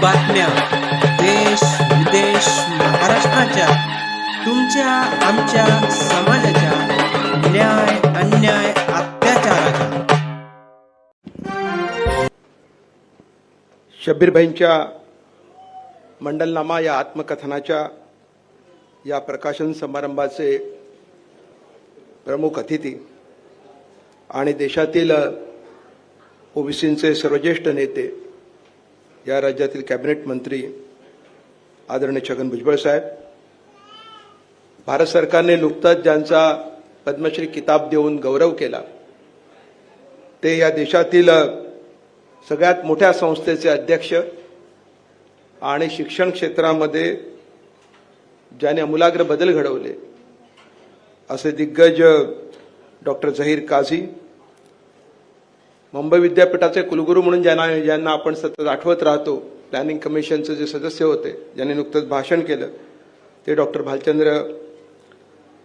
बातम्या देश विदेश महाराष्ट्राच्या, तुमच्या आमच्या समाजाच्या न्याय अन्याय अत्याचाराच्या. शब्बीरभाईंच्या मंडलनामा या आत्मकथनाच्या या प्रकाशन समारंभाचे प्रमुख अतिथी आणि देशातील ओबीसींचे सर्वज्येष्ठ नेते, या राज्यातील कॅबिनेट मंत्री आदरणीय छगन भुजबळ साहेब, भारत सरकारने नुकताच ज्यांचा पद्मश्री किताब देऊन गौरव केला ते या देशातील सगळ्यात मोठ्या संस्थेचे अध्यक्ष आणि शिक्षण क्षेत्रामध्ये ज्याने आमूलाग्र बदल घडवले असे दिग्गज डॉक्टर झहीर काझी, मुंबई विद्यापीठाचे कुलगुरू म्हणून ज्यांना आपण सतत आठवत राहतो, प्लॅनिंग कमिशनचे जे सदस्य होते ज्यांनी नुकतंच भाषण केलं ते डॉक्टर भालचंद्र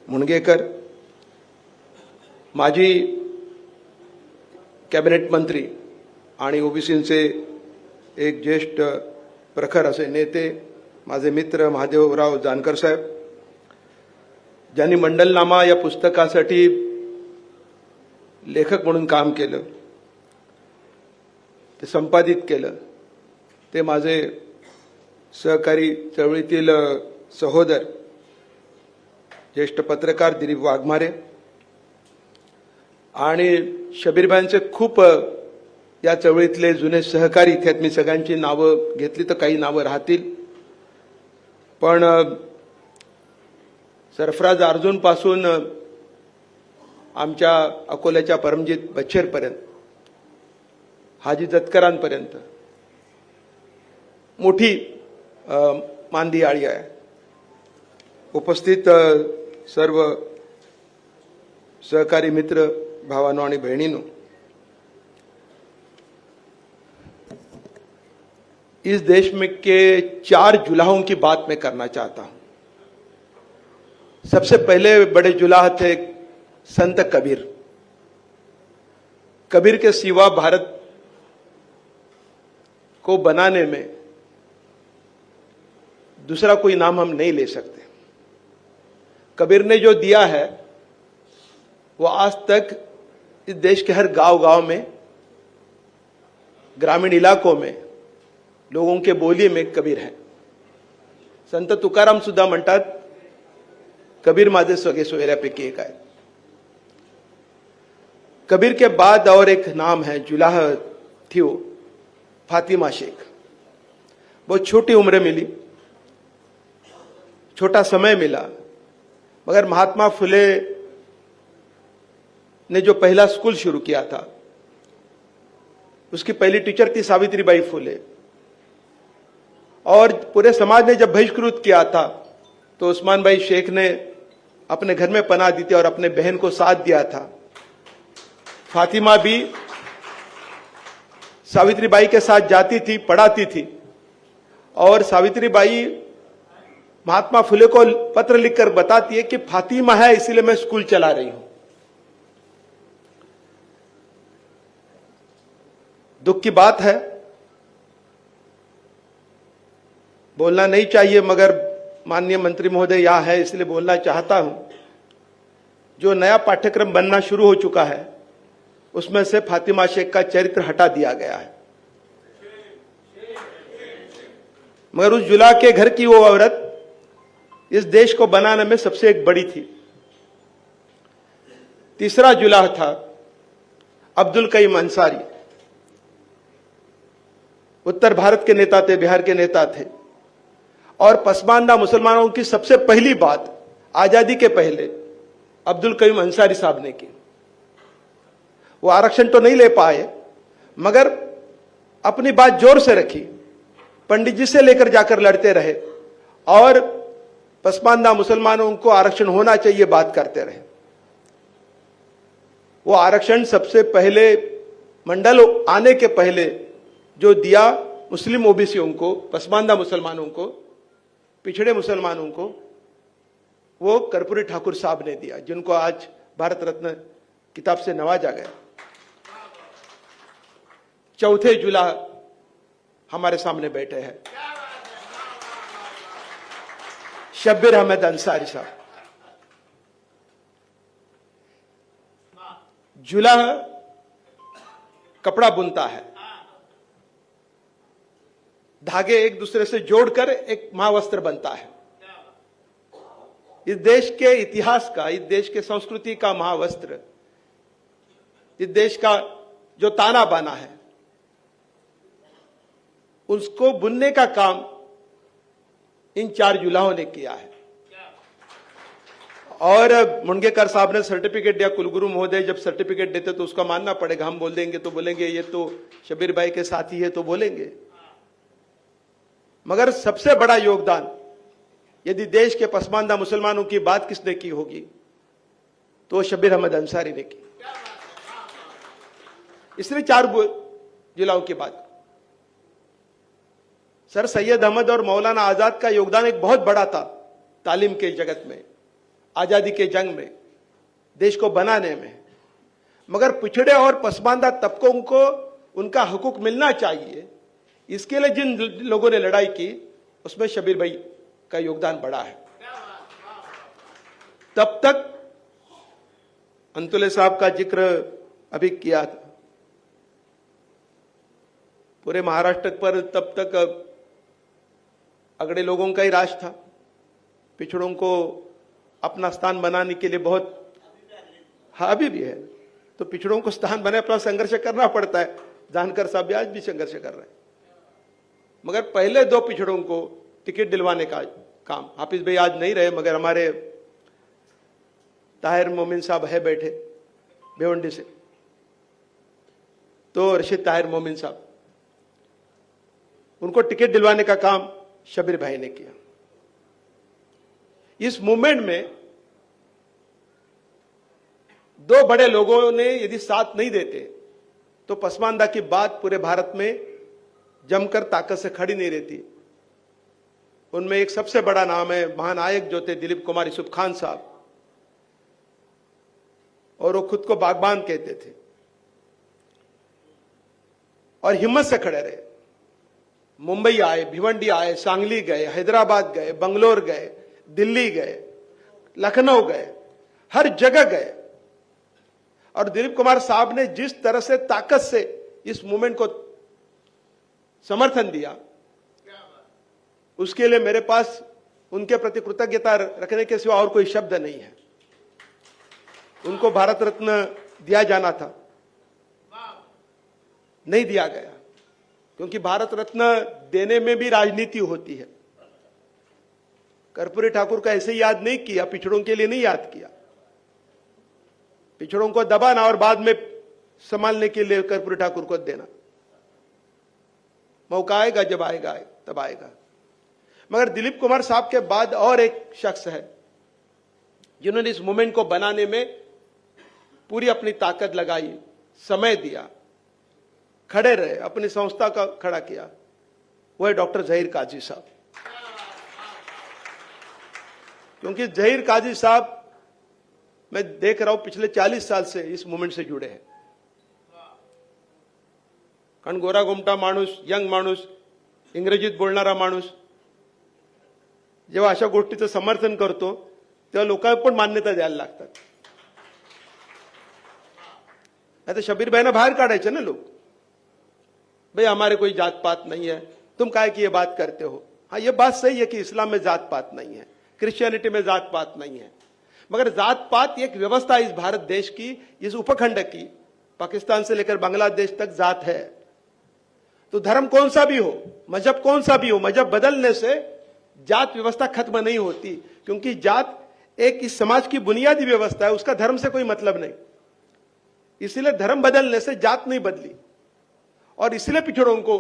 मुणगेकर, माजी कॅबिनेट मंत्री आणि ओबीसींचे एक ज्येष्ठ प्रखर असे नेते माझे मित्र महादेवराव जानकर साहेब, ज्यांनी मंडलनामा या पुस्तकासाठी लेखक म्हणून काम केलं, ते संपादित केलं, ते माझे सहकारी चळवळीतील सहोदर ज्येष्ठ पत्रकार दिलीप वाघमारे आणि शब्बीरभाईंचे खूप या चळवळीतले जुने सहकारी इथे आहेत. मी सगळ्यांची नावं घेतली तर काही नावं राहतील, पण सरफराज अर्जुन पासून आमच्या अकोल्याच्या परमजीत बच्छेरपर्यंत, हाजी जतकरांपर्यंत मोठी मांदी आळी आहे. उपस्थित सर्व सहकारी मित्र, भावांनो आणि बहिणींनो, इस देश में के 4 जुलाहों की बात मैं करना चाहता हूं. सबसे पहले बड़े जुलाह थे संत कबीर. कबीर के सिवा भारत को बनाने में दूसरा कोई नाम हम नहीं ले सकते. कबीर ने जो दिया है वो आज तक इस देश के हर गांव-गांव में, ग्रामीण इलाकों में लोगों के बोली में कबीर है. संत तुकाराम सुद्धा म्हणतात कबीर माझे सगळे सोयऱ्यापैकी एक आहे. कबीर के बाद और एक नाम है, जुलाह थी वो फातिमा शेख. बहुत छोटी उम्र मिली, छोटा समय मिला, मगर महात्मा फुले ने जो पहला स्कूल शुरू किया था उसकी पहली टीचर थी सावित्रीबाई फुले, और पूरे समाज ने जब बहिष्कृत किया था तो उस्मान भाई शेख ने अपने घर में पनाह दी थी और अपने बहन को साथ दिया था. फातिमा भी सावित्रीबाई के साथ जाती थी, पढ़ाती थी, और सावित्रीबाई महात्मा फुले को पत्र लिखकर बताती है कि फातिमा है इसलिए मैं स्कूल चला रही हूं. दुख की बात है, बोलना नहीं चाहिए मगर माननीय मंत्री महोदय यहां है इसलिए बोलना चाहता हूं. जो नया पाठ्यक्रम बनना शुरू हो चुका है उसमें से फातिमा शेख का चरित्र हटा दिया गया है, मगर उस जुला के घर की वो औरत इस देश को बनाने में सबसे एक बड़ी थी. तीसरा जुलाह था अब्दुल कईम अंसारी. उत्तर भारत के नेता थे, बिहार के नेता थे, और पसमानदा मुसलमानों की सबसे पहली बात आजादी के पहले अब्दुल कईम अंसारी साहब ने की. वो आरक्षण तो नहीं ले पाए मगर अपनी बात जोर से रखी, पंडित जी से लेकर जाकर लड़ते रहे और पसमानदा मुसलमानों को आरक्षण होना चाहिए बात करते रहे. वो आरक्षण सबसे पहले मंडल आने के पहले जो दिया मुस्लिम ओबीसीयों को, पसमानदा मुसलमानों को, पिछड़े मुसलमानों को, वो कर्पूरी ठाकुर साहब ने दिया, जिनको आज भारत रत्न किताब से नवाजा गया. चौथे जुलाह हमारे सामने बैठे हैं, शब्बीर अहमद अंसारी साहब। जुलाह कपड़ा बुनता है, धागे एक दूसरे से जोड़कर एक महावस्त्र बनता है। इस देश के इतिहास का, इस देश के संस्कृति का महावस्त्र, इस देश का जो ताना बाना है, उसको बुनने का काम इन 4 जुलाहों ने किया है। और मुनगेकर साहब ने सर्टिफिकेट दिया, कुलगुरु महोदय जब सर्टिफिकेट देते तो उसका मानना पड़ेगा। हम बोल देंगे तो बोलेंगे ये तो शब्बीर भाई के साथी है तो बोलेंगे, मगर सबसे बड़ा योगदान यदि देश के पसमानदा मुसलमानों की बात किसने की होगी तो शब्बीर अहमद अंसारी ने की। इसलिए 4 जिलाओं की बात। सर सैयद अहमद और मौलाना आजाद का योगदान एक बहुत बड़ा था तालीम के जगत में, आजादी के जंग में, देश को बनाने में। मगर पिछड़े और पसमानदा तबकों को उनका हुकूक मिलना चाहिए, इसके लिए जिन लोगों ने लड़ाई की उसमें शब्बीर भाई का योगदान बड़ा है। तब तक अंतुले साहब का जिक्र अभी किया था, पूरे महाराष्ट्र पर तब तक अगड़े लोगों का ही राज था। पिछड़ों को अपना स्थान बनाने के लिए बहुत, हाँ अभी भी है, तो पिछड़ों को स्थान बनाने अपना संघर्ष करना पड़ता है। जानकर साहब भी आज भी संघर्ष कर रहे हैं। मगर पहले 2 पिछड़ों को टिकट दिलवाने का काम, हाफिज भाई आज नहीं रहे मगर हमारे ताहिर मोमिन साहब है बैठे भिवंडी से, तो रशीद ताहिर मोमिन साहब, उनको टिकट दिलवाने का काम शब्बीर भाई ने किया। इस मूवमेंट में 2 बड़े लोगों ने यदि साथ नहीं देते तो पसमानदा की बात पूरे भारत में जमकर ताकत से खड़ी नहीं रहती। उनमें एक सबसे बड़ा नाम है, महानायक जो थे दिलीप कुमार यूसुफ खान साहब, और वो खुद को बागबान कहते थे और हिम्मत से खड़े रहे। मुंबई आए, भिवंडी आए, सांगली गए, हैदराबाद गए, बंगलोर गए, दिल्ली गए, लखनऊ गए, हर जगह गए। और दिलीप कुमार साहब ने जिस तरह से ताकत से इस मूवमेंट को समर्थन दिया, उसके लिए मेरे पास उनके प्रति कृतज्ञता रखने के सिवा और कोई शब्द नहीं है। उनको भारत रत्न दिया जाना था, नहीं दिया गया, क्योंकि भारत रत्न देने में भी राजनीति होती है। कर्पूरी ठाकुर का ऐसे याद नहीं किया, पिछड़ों के लिए नहीं याद किया। पिछड़ों को दबाना और बाद में संभालने के लिए कर्पूरी ठाकुर को देना। मौका आएगा, जब आएगा तब आएगा। मगर दिलीप कुमार साहब के बाद और एक शख्स है जिन्होंने इस मूवमेंट को बनाने में पूरी अपनी ताकत लगाई, समय दिया, खड़े रहे, अपनी संस्था का खड़ा किया। वो है डॉक्टर जहीर काजी साहब। क्योंकि जहीर काजी साहब मैं देख रहा हूं पिछले 40 साल से इस मूवमेंट से जुड़े हैं। कारण गोरा गोमटा माणूस, यंग माणूस, इंग्रजीत बोलणारा माणूस जेव्हा अशा गोष्टीचं समर्थन करतो तेव्हा लोकांना पण मान्यता द्यायला लागतात। नाही तर शब्बीर भाईना बाहेर काढायचे ना लोग, भाई हमारे कोई जात पात नहीं है, तुम काय की ये बात करते हो। हाँ ये बात सही है कि इस्लाम में जात पात नहीं है, क्रिश्चियनिटी में जात पात नहीं है, मगर जात पात एक व्यवस्था इस भारत देश की, इस उपखंड की, पाकिस्तान से लेकर बांग्लादेश तक जात है। तो धर्म कौन सा भी हो, मजहब कौन सा भी हो, मजहब बदलने से जात व्यवस्था खत्म नहीं होती, क्योंकि जात एक इस समाज की बुनियादी व्यवस्था है, उसका धर्म से कोई मतलब नहीं। इसलिए धर्म बदलने से जात नहीं बदली, और इसलिए पिछड़ों को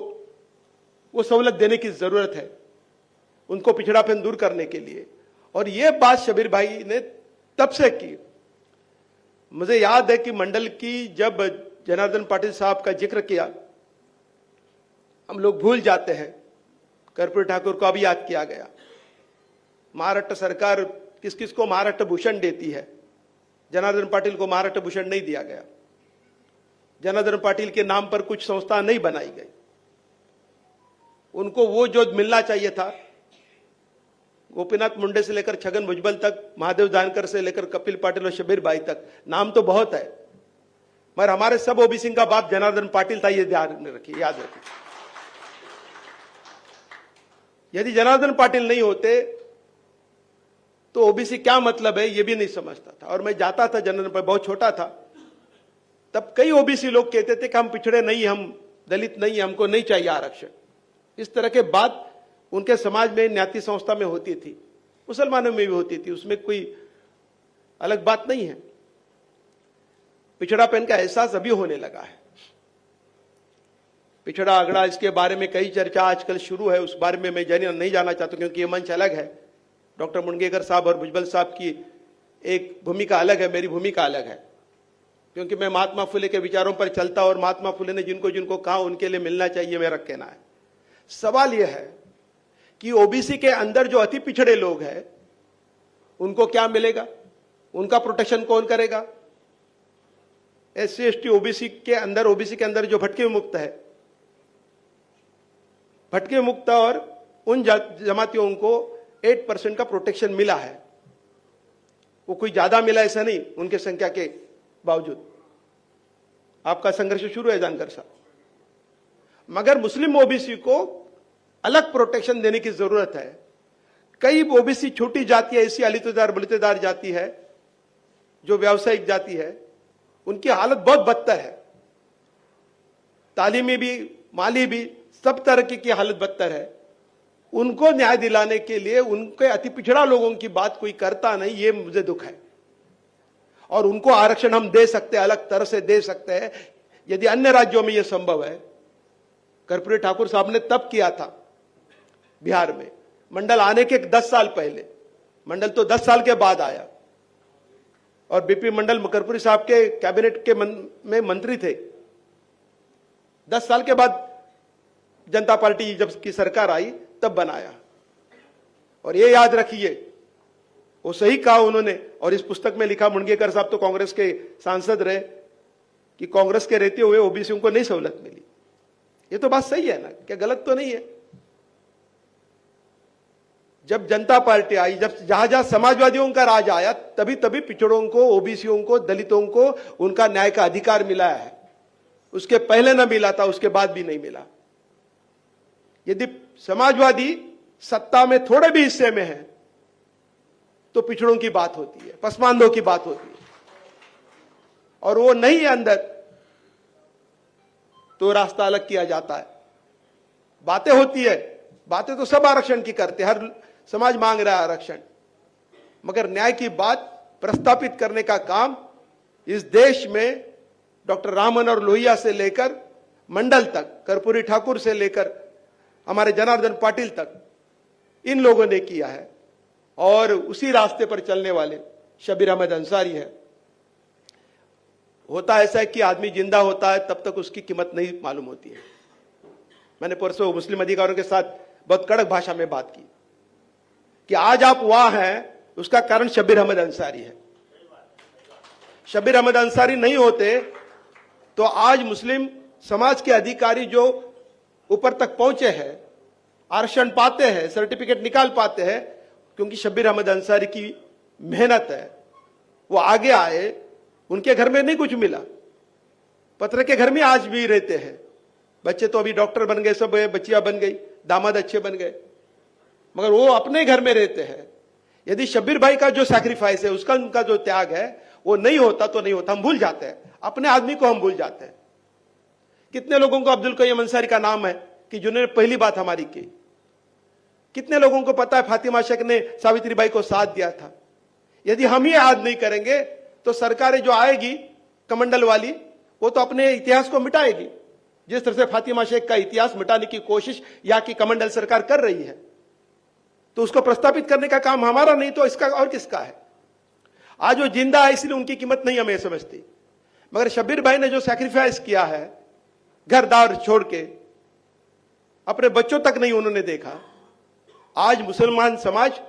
वो सहूलत देने की जरूरत है, उनको पिछड़ापन दूर करने के लिए। और ये बात शब्बीर भाई ने तब से की। मुझे याद है कि मंडल की जब जनार्दन पाटिल साहब का जिक्र किया, हम लोग भूल जाते हैं, कर्पूरी ठाकुर को अभी याद किया गया। महाराष्ट्र सरकार किस किस को महाराष्ट्र भूषण देती है, जनार्दन पाटिल को महाराष्ट्र भूषण नहीं दिया गया। जनार्दन पाटिल के नाम पर कुछ संस्था नहीं बनाई गई। उनको वो जो मिलना चाहिए था, गोपीनाथ मुंडे से लेकर छगन भुजबल तक, महादेव जानकर से लेकर कपिल पाटिल और शबीर भाई तक, नाम तो बहुत है, मगर हमारे सब ओबीसी का बाप जनार्दन पाटिल था, ये ध्यान रखिए, याद रखिए। यदि जनार्दन पाटिल नहीं होते तो ओबीसी क्या मतलब है, ये भी नहीं समझता था। और मैं जाता था जनार्दन पाटिल, बहुत छोटा था तब, कई ओबीसी लोग कहते थे कि हम पिछड़े नहीं, हम दलित नहीं, हमको नहीं चाहिए आरक्षण। इस तरह के बात उनके समाज में, न्याती संस्था में होती थी, मुसलमानों में भी होती थी, उसमें कोई अलग बात नहीं है। पिछड़ापन का एहसास अभी होने लगा है। पिछड़ा अगड़ा, इसके बारे में कई चर्चा आजकल शुरू है, उस बारे में मैं नहीं जाना चाहता क्योंकि ये मंच अलग है। डॉक्टर मुनगेकर साहब और भुजबल साहब की एक भूमिका अलग है, मेरी भूमिका अलग है, क्योंकि मैं महात्मा फुले के विचारों पर चलता, और महात्मा फुले ने जिनको जिनको कहा उनके लिए मिलना चाहिए, मेरा कहना है। सवाल यह है कि ओबीसी के अंदर जो अति पिछड़े लोग हैं उनको क्या मिलेगा, उनका प्रोटेक्शन कौन करेगा? एससी एसटी ओबीसी के अंदर जो भटके मुक्त है, भटके मुक्त और उन जमातियों को 8% का प्रोटेक्शन मिला है। वो कोई ज्यादा मिला ऐसा नहीं, उनके संख्या के बावजूद। आपका संघर्ष शुरू है जानकर साहब, मगर मुस्लिम ओबीसी को अलग प्रोटेक्शन देने की जरूरत है। कई ओबीसी छोटी जाति ऐसी अलितेदार बलितेदार जाति है, जो व्यावसायिक जाति है, उनकी हालत बहुत बदतर है, तालीमी भी, माली भी, सब तरह की हालत बदतर है। उनको न्याय दिलाने के लिए उनके अति पिछड़ा लोगों की बात कोई करता नहीं, ये मुझे दुख है। और उनको आरक्षण हम दे सकते हैं, अलग तरह से दे सकते हैं, यदि अन्य राज्यों में यह संभव है। कर्पूरी ठाकुर साहब ने तब किया था बिहार में, मंडल आने के 10 साल पहले। मंडल तो 10 साल के बाद आया, और बीपी मंडल कर्पूरी साहब के कैबिनेट के में मंत्री थे। 10 साल के बाद जनता पार्टी जब की सरकार आई तब बनाया। और ये याद रखिए, वो सही कहा उन्होंने, और इस पुस्तक में लिखा, मुनगेकर साहब तो कांग्रेस के सांसद रहे, कि कांग्रेस के रहते हुए ओबीसी को नहीं सहूलत मिली। ये तो बात सही है ना, क्या गलत तो नहीं है? जब जनता पार्टी आई, जब जहां जहां समाजवादियों का राज आया, तभी तभी पिछड़ों को, ओबीसियों को, दलितों को उनका न्याय का अधिकार मिला है। उसके पहले न मिला था, उसके बाद भी नहीं मिला। यदि समाजवादी सत्ता में थोड़े भी हिस्से में है तो पिछड़ों की बात होती है, पसमानदों की बात होती है, और वो नहीं है अंदर तो रास्ता अलग किया जाता है। बातें होती है, बातें तो सब आरक्षण की करते, हर समाज मांग रहा है आरक्षण, मगर न्याय की बात प्रस्तापित करने का काम इस देश में डॉक्टर रामन और लोहिया से लेकर मंडल तक, कर्पूरी ठाकुर से लेकर हमारे जनार्दन पाटिल तक, इन लोगों ने किया है। और उसी रास्ते पर चलने वाले शबीर अहमद अंसारी है। होता ऐसा है कि आदमी जिंदा होता है तब तक उसकी कीमत नहीं मालूम होती है। मैंने परसों मुस्लिम अधिकारियों के साथ बहुत कड़क भाषा में बात की कि आज आप वहां हैं, उसका कारण शबीर अहमद अंसारी है। शबीर अहमद अंसारी नहीं होते तो आज मुस्लिम समाज के अधिकारी जो ऊपर तक पहुंचे हैं, आरक्षण पाते हैं, सर्टिफिकेट निकाल पाते हैं, क्योंकि शबीर अहमद अंसारी की मेहनत है। वो आगे आए, उनके घर में नहीं कुछ मिला, पत्र के घर में आज भी रहते हैं। बच्चे तो अभी डॉक्टर बन गए, सब बच्चियां बन गई, दामाद अच्छे बन गए, मगर वो अपने घर में रहते हैं। यदि शबीर भाई का जो सैक्रिफाइस है, उसका उनका जो त्याग है, वो नहीं होता तो नहीं होता। हम भूल जाते हैं अपने आदमी को, हम भूल जाते हैं। कितने लोगों को अब्दुल कयूम अंसारी का नाम है कि जिन्होंने पहली बात हमारी की? कितने लोगों को पता है फातिमा शेख ने सावित्रीबाई को साथ दिया था? यदि हम ही याद नहीं करेंगे तो सरकारें जो आएगी कमंडल वाली, वो तो अपने इतिहास को मिटाएगी। जिस तरह से फातिमा शेख का इतिहास मिटाने की कोशिश यहाँ की कमंडल सरकार कर रही है, तो उसको प्रस्तापित करने का काम हमारा नहीं तो इसका और किसका है? आज वो जिंदा है इसलिए उनकी कीमत नहीं हमें समझती, मगर शबीर भाई ने जो सैक्रिफाइस किया है, घर दार छोड़ के, अपने बच्चों तक नहीं उन्होंने देखा। आज मुसलमान समाज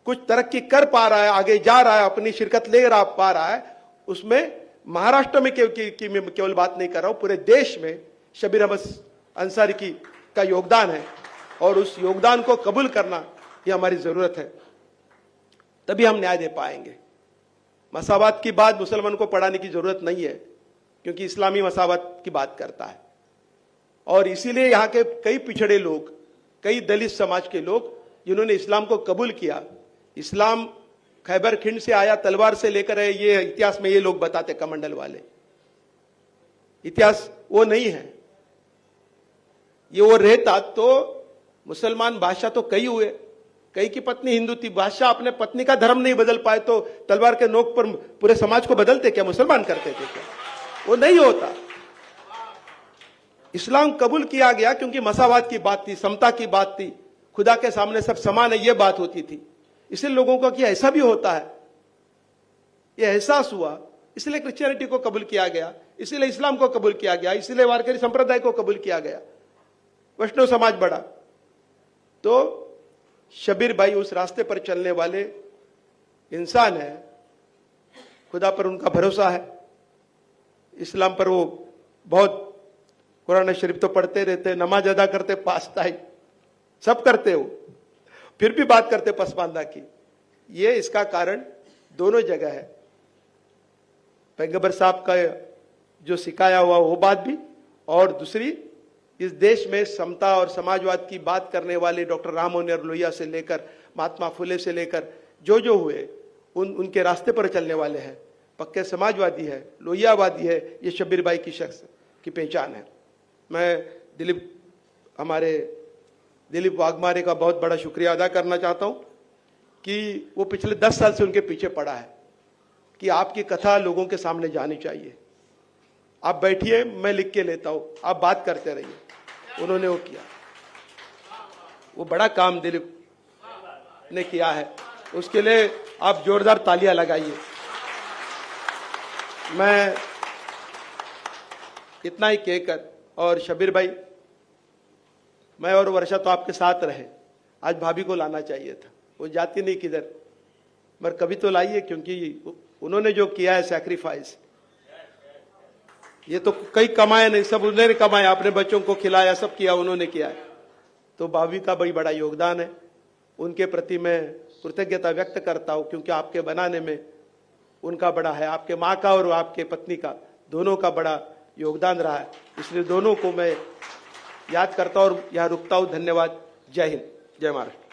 कुछ तरक्की कर पा रहा है, आगे जा रहा है, अपनी शिरकत ले पा रहा है। उसमें महाराष्ट्र में केवल बात नहीं कर रहा हूं, पूरे देश में शबीर अहमद अंसारी का योगदान है। और उस योगदान को कबूल करना ये हमारी जरूरत है, तभी हम न्याय दे पाएंगे। मसावत की बात मुसलमान को पढ़ाने की जरूरत नहीं है, क्योंकि इस्लामी मसावत की बात करता है। और इसीलिए यहाँ के कई पिछड़े लोग, कई दलित समाज के लोग जिन्होंने इस्लाम को कबूल किया, इस्लाम खैबर खिंड से आया, तलवार से लेकर आए, ये इतिहास में ये लोग बताते, कमंडल वाले। इतिहास वो नहीं है, ये वो रहता तो मुसलमान बादशाह तो कई हुए, कई की पत्नी हिंदू थी, बादशाह अपने पत्नी का धर्म नहीं बदल पाए तो तलवार के नोक पर पूरे समाज को बदलते क्या, मुसलमान करते थे क्या? वो नहीं होता। इस्लाम कबूल किया गया क्योंकि मसावात की बात थी, समता की बात थी, खुदा के सामने सब समान है, ये बात होती थी। इसलिए लोगों को कि ऐसा भी होता है, ये एहसास हुआ, इसलिए क्रिश्चियनिटी को कबूल किया गया, इसलिए इस्लाम को कबूल किया गया, इसलिए वारकरी संप्रदाय को कबूल किया गया, वैष्णव समाज बढ़ा। तो शबीर भाई उस रास्ते पर चलने वाले इंसान है, खुदा पर उनका भरोसा है, इस्लाम पर वो बहुत, कुरान शरीफ तो पढ़ते रहते, नमाज अदा करते, पास्ताई सब करते हो, फिर भी बात करते पसमानदा की। ये इसका कारण दोनों जगह है, पैगंबर साहब का जो सिखाया हुआ वो बात भी, और दूसरी इस देश में समता और समाजवाद की बात करने वाले डॉक्टर राम मनोहर लोहिया से लेकर महात्मा फुले से लेकर जो हुए उनके रास्ते पर चलने वाले हैं, पक्के समाजवादी है, लोहियावादी है। ये शब्बीर भाई की शख्स की पहचान है। मैं हमारे दिलीप वाघमारे का बहुत बड़ा शुक्रिया अदा करना चाहता हूं कि वो पिछले 10 साल से उनके पीछे पड़ा है कि आपकी कथा लोगों के सामने जानी चाहिए। आप बैठिए, मैं लिख के लेता हूं, आप बात करते रहिए। उन्होंने वो किया, वो बड़ा काम दिलीप ने किया है, उसके लिए आप जोरदार तालियां लगाइए। मैं इतना ही कहकर, और शबीर भाई, मैं और वर्षा तो आपके साथ रहे, आज भाभी को लाना चाहिए था, वो जाती नहीं किधर, मगर कभी तो लाइए, क्योंकि उन्होंने जो किया है सैक्रिफाइस, ये तो कई कमाया नहीं, सब उन्होंने कमाया, अपने बच्चों को खिलाया, सब किया उन्होंने किया है। तो भाभी का बड़ी बड़ा योगदान है, उनके प्रति मैं कृतज्ञता व्यक्त करता हूं, क्योंकि आपके बनाने में उनका बड़ा है, आपके माँ का और आपके पत्नी का, दोनों का बड़ा योगदान रहा है। इसलिए दोनों को मैं याद करता हूं और यहां रुकता हूं। धन्यवाद। जय हिंद, जय महाराष्ट्र।